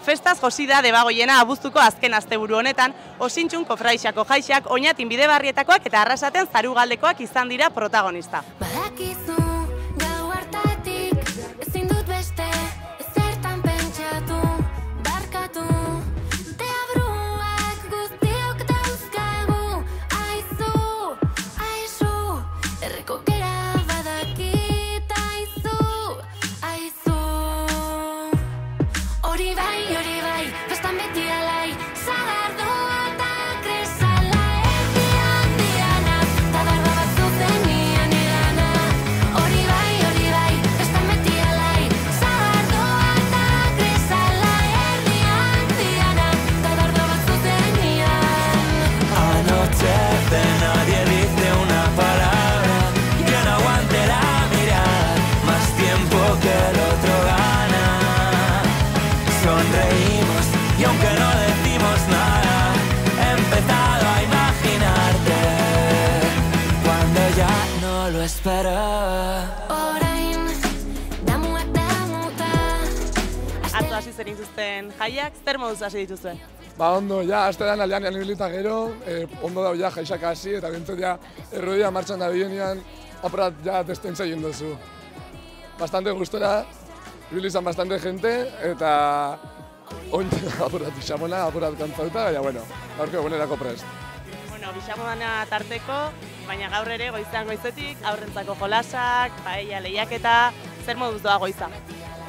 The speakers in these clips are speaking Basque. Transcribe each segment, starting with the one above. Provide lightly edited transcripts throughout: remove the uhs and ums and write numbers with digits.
festaz josi da Debagoiena abuztuko azken asteburu honetan, Osintxun kofradixako jaixak, Oñatin Bidebarrietakoak eta Arrasaten Zarugaldekoak izan dira protagonista. Y aunque no decimos nada, he empezado a imaginarte cuando ya no lo espero. Atzo hasi zen dituzten jaiak, zer moduz hasi dituzue? Ba ondo, ja, astean aldean ibilita gero, ondo dau ja jaixak hasi, eta bintzat ja errodia martxan da bienean, apurat ja testentza egin duzu. Bastante gustora, ibilizan bastante gente, eta oin apurat bixamona, apurat kantzauta, baina bueno, gaurko egunerako prest. Bueno, bixamona tarteko, baina gaur ere goizean goizetik, aurrentzako jolasak, paella lehiaketa, zer moduz doa goiza?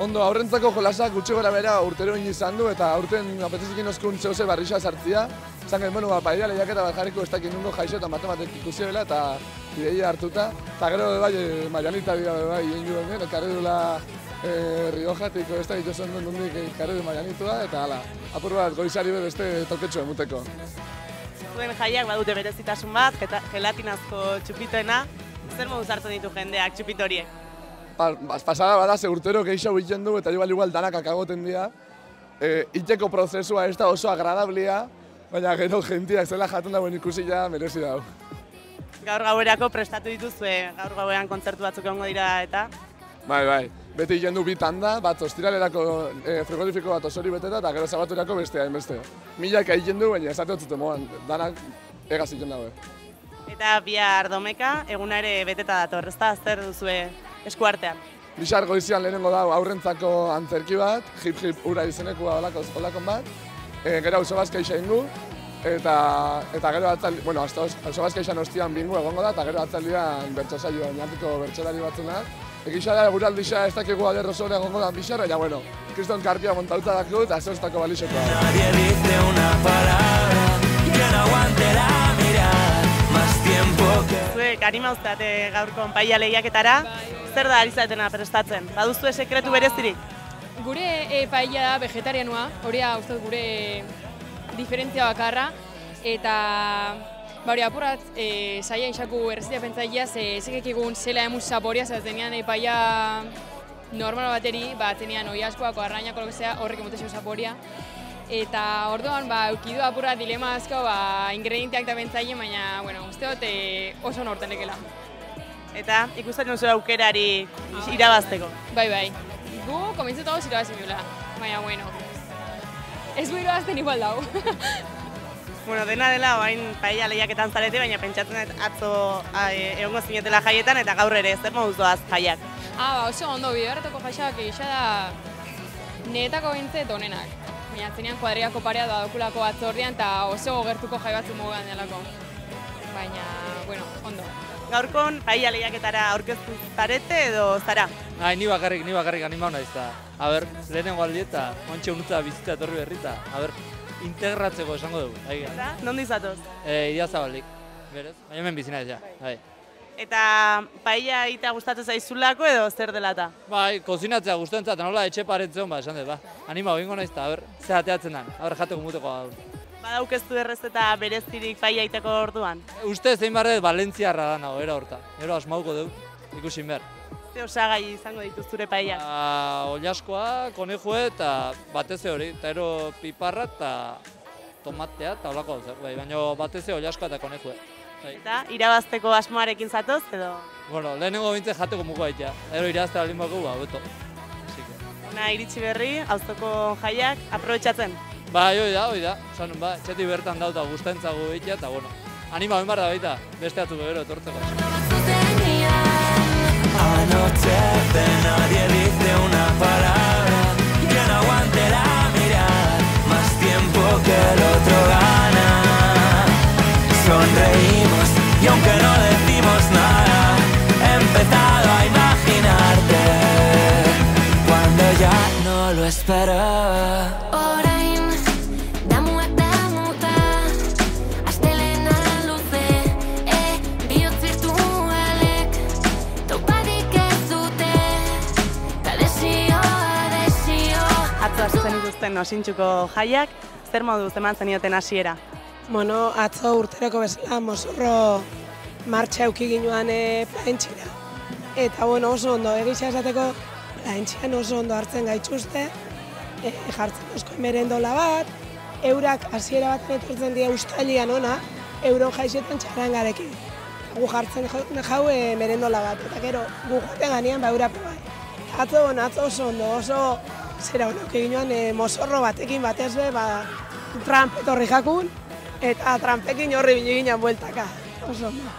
Ondo, aurrentzako jolasak gutxi gora bera urtero izan du, eta aurten apetezikin oskun zehose barrixa sartzia. Zangen, bueno, paella lehiaketa bat jarriko ez dakit nungo jaixo eta matematik ikusi bela, eta ideia hartuta. Eta gero bai, Maianita dira bai, egin duen, ekarri dula Riojatiko ez da dituzun nondik ekarri du Maianitua, eta hala, apur bat goizari beste toketxo emuteko. Zuen jaiak badute berezitasun bat, gelatinazko txupitoena, zer moduz hartzen ditu jendeak txupito horiek? Pasada bada, ze urtero geixau iten du, eta igual danak akagoten dira. Iteko prozesua ez da oso agradablia, baina gero jentiak zela jaten dagoen ikusi ja merezi dau. Gaur gauerako prestatu dituzue, gaur gauean kontzertu batzuk egongo dira eta? Bai, beti iten du bi tanda, bat ostiralerako frigorifiko bat osori beteta, eta gero sabaturako bestea, hainbeste. Milak egiten du, baina esate hotzute moan, danak egaz iten dago. Eta bihar domeka, eguna ere beteta dator, ezta? Zer duzue eskuartean? Bixar goizian lehenengo da aurrentzako antzerki bat, hip ura izeneko olakon bat, gero auzo bazkaixa ingu, eta gero atzaldi, bueno, auzo bazkaixan ostian bingu egongo da, eta gero atzaldian bertsosaio, oinartiko bertsolari batzunak. Egixa da, guraldixa ez dakigu alerrosore egongo da bixar, baina, bueno, kriston karpia montauta dako eta zehoztako balixeko. Nadie dice una palabra que no aguante la mirada más tiempo que... Zuek, anima uzteate gaurko paella lehiaketara, zer da ari zaretena prestatzen? Baduzue sekretu berezirik? Gure paella da vegetarianoa, hori uste gure diferentzia bakarra, eta hori apurat saia isaku errezitea pentsaia, zekek egun zela emuz saboria, zaz denean paella normal bateri, zenean oi askoako, arrainako horrek emotezio saboria. Eta orduan, eukidu apurat dilema asko, ingredienteak da pentsaile, baina, bueno, uste dut oso norten lekela. Eta ikusten duzu aukerari irabazteko? Bai. Gu, komentzu togoz irabazin dula, baina, bueno, ez gu irabazten igual dago. Bueno, dena dela, oain paella lehiaketan zarete, baina pentsatzen dut atzo egongo zinetela jaietan eta gaur ere, zer moduz doaz jaiak? Oso ondo, bidebarretako jaiak egisa da niretako bintzet onenak. Baina zenean kuadriako parea doadokulako atzordian eta oso gertuko jai batzu moguan delako. Baina, bueno, ondo. Gaurkon paella lehiaketara aurkeztu zarete edo zara? Ni bakarrik animau naiz da. Lehenengo aldieta, ontxe unutza bizitza etorri berrita. Integratzeko esango dugu. Eta, nondi zatoz? Idiazabalik, berez? Baina hemen bizina ez, ja. Eta paella egitea gustatzen zaizulako edo zer dela eta? Bai, kozinatzea gustatzen eta nola etxe paretzen, esan dut, animau egingo naiz eta, ze ateatzen den, jateko muteko gaur. Badaukeztu errezeta berezirik paella egiteko orduan? Uste zein barret Valentziarra da nago, horta. Gero asmauko dugu, ikusin behar. Ze osagai izango dituzure paellak? Oliaskoa, konejue eta bateze hori, eta ero piparra eta tomatea eta holako hau, baina bateze oliaskoa eta konejue. Eta irabazteko asmoarekin zatoz edo? Bueno, lehenengo bintzen jateko muko aitea, ero irabaztea alin bako, beto. Na iritsi berri, auzoko jaiak, aprobetxatzen. Bai, hoi da. Osan, txeti bertan dauta guztentzago egitea, eta bueno, anima benbarra baita, beste atzuko gero etortzeko. Anoche de nadie dice una palabra, que no aguante la mirar, más tiempo que el otro gana. Sonreímos y aunque no decimos nada, he empezado a imaginarte cuando ya no lo esperaba. Atzo zen dituzten osintxuko jaiak, zer moduz eman zenioten hasiera? Bueno, atzo urteroko bezala mozorro martxa euki ginoan plaentxira. Eta bueno, oso ondo, egisa esateko plaentxian oso ondo hartzen gaituzte, jartzen osko merendola bat, eurak hasiera baten etortzen dira ustalian ona, euron jaixetan txarangarekin. Gu jartzen jau merendola bat, eta gero gu joaten ganean eurape bai. Atzo oso ondo, oso zera honak eginoan mozorro batekin batez be, trampet horri jakun, eta trampekin horri biliginen bueltaka, oso ondo.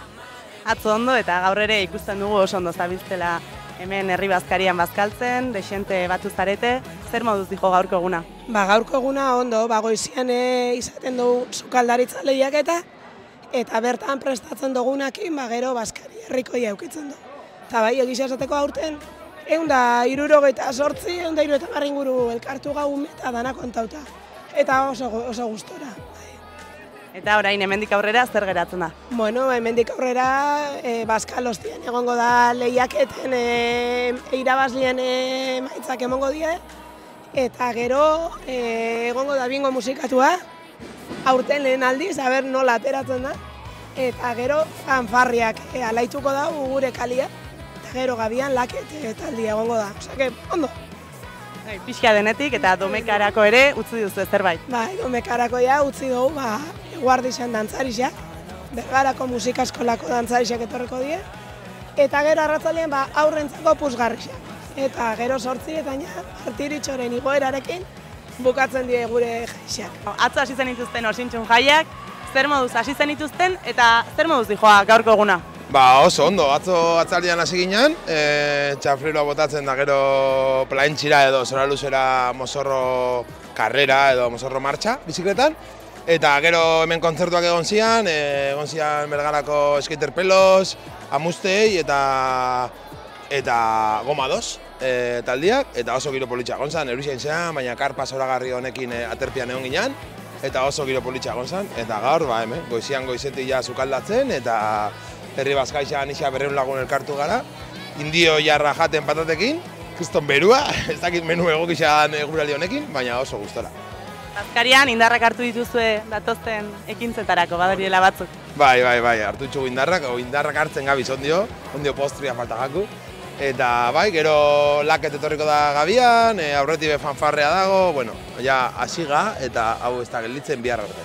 Atzo ondo eta gaur ere ikusten dugu oso ondo zabiltzela hemen herri bazkarian bazkaltzen, desente batu zarete, zer moduz dijo gaurko eguna? Gaurko eguna ondo, goizian izaten dugu sukaldaritza lehiaketa, eta bertan prestatzen dugunakin, gero bazkari herrikoia eukitzen dugu. Eta bai, egisa esateko aurten, 168, 170 inguru elkartu gau eta dana kontauta. Eta oso gustora. Eta orain hemendik aurrera zer geratzen da? Bueno, hemendik aurrera bazkalostien egongo da lehiaketen irabazlien maitzak emongo die. Eta gero egongo da bingo musikatua, aurten lehen aldiz, aber nola ateratzen da. Eta gero fanfarriak alaituko da gure kalia. Gero gabian laket taldia egongo da, osake, ondo. Pixka denetik eta domekarako ere utzi duzu zerbait. Bai, domekarako utzi dugu, eguardixan dantzarixak, Bergarako musikaskolako dantzarixak etorreko die, eta gero arratzalean aurrentzako puzgarrixak. Eta gero 8 artiritxoren igoerarekin bukatzen die gure jaixak. Atzo hasi zen dituzten osintxun jaiak, zer moduz hasi zen dituzten eta zer moduz dijoa gaurko eguna? Oso ondo, atzo atzaldian hasi ginen, txafriloa botatzen da gero plaentxira edo zora luzera mozorro karrera edo mozorro martxa bizikletan. Eta gero hemen kontzertuak egon zian Bergarako skaterpelos, amustei eta goma 2 taldiak, eta oso giro politxa egon zan, eurixen zean, baina karpa zoragarri honekin aterpian egon ginen, eta oso giro politxa egon zan, eta gaur, hemen, goizian goizetik ja sukaldatzen, eta herri bazkaixan isa 200 lagun elkartu gara, indio jarra jaten patatekin, kriston berua, ez dakit menu egokixan eguraldi honekin, baina oso gustora. Bazkarian indarrak hartu dituzue datozen ekintzetarako badariela batzuk. Bai, hartu ditugu indarrak hartzen gabiz ondio postria falta jaku. Eta bai, gero laket etorriko da gabian, aurretik fanfarrea dago, bueno, ja hasiga eta hau ez da gelditzen bihar arte.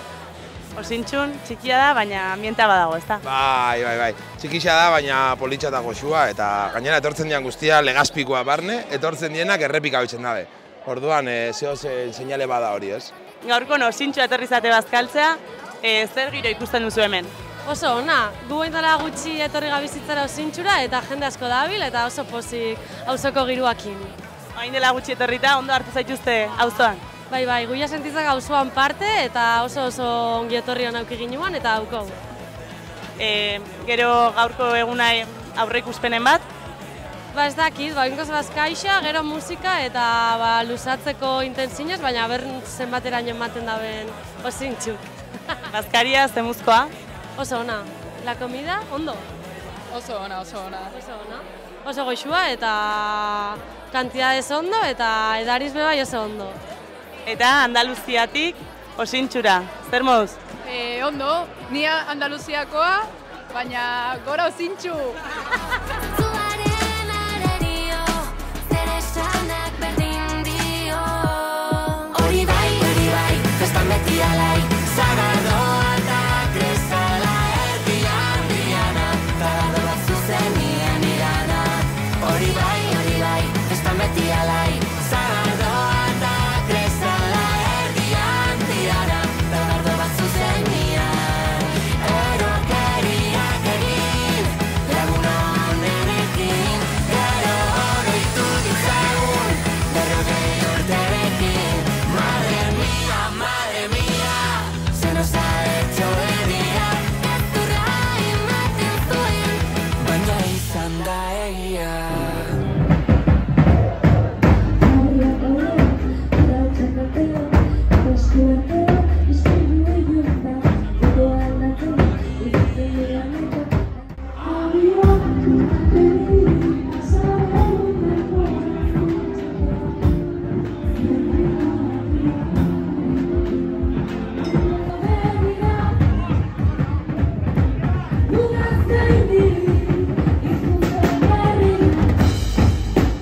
Osintxun, txikia da, baina ambienta badago, ez da? Bai. Txikixa da, baina politxa eta goxua, eta gainera etortzen dian guztia legazpikoa barne, etortzen dienak errepika bitzen dabe. Orduan, zehoz seinale bada hori, ez? Gaurko osintxua etorri zate bazkaltzea, zer giro ikusten duzu hemen? Oso ona, gu baintala gutxi etorri gabizitzara osintxura eta jende asko dabil eta oso pozik auzoko giruakin. Hain dela gutxi etorrita, ondo hartu zaituzte auzoan? Bai, guia sentitzak auzoan parte eta oso ongi etorri hona auki ginuan eta auko. Gero gaurko eguna aurreikuspenen bat? Ez dakit, ingoz bazkaixa, gero musika eta luzatzeko intenzinez, baina bern zenbateraino ematen daben osintxuk. Bazkaria, zemuzkoa? Oso ona. La comida, ondo? Oso ona. Oso goxua eta kantidades ondo eta edariz bai oso ondo. Eta Andaluziatik osintxura, zer moduz? Ondo, ni Andaluziakoa, baina gora osintxu! Hori bai, festan beti alai, zagardoa eta krezala erdian diana, tarado bat zuzenien irana. Hori bai, festan beti alai, zagardoa. te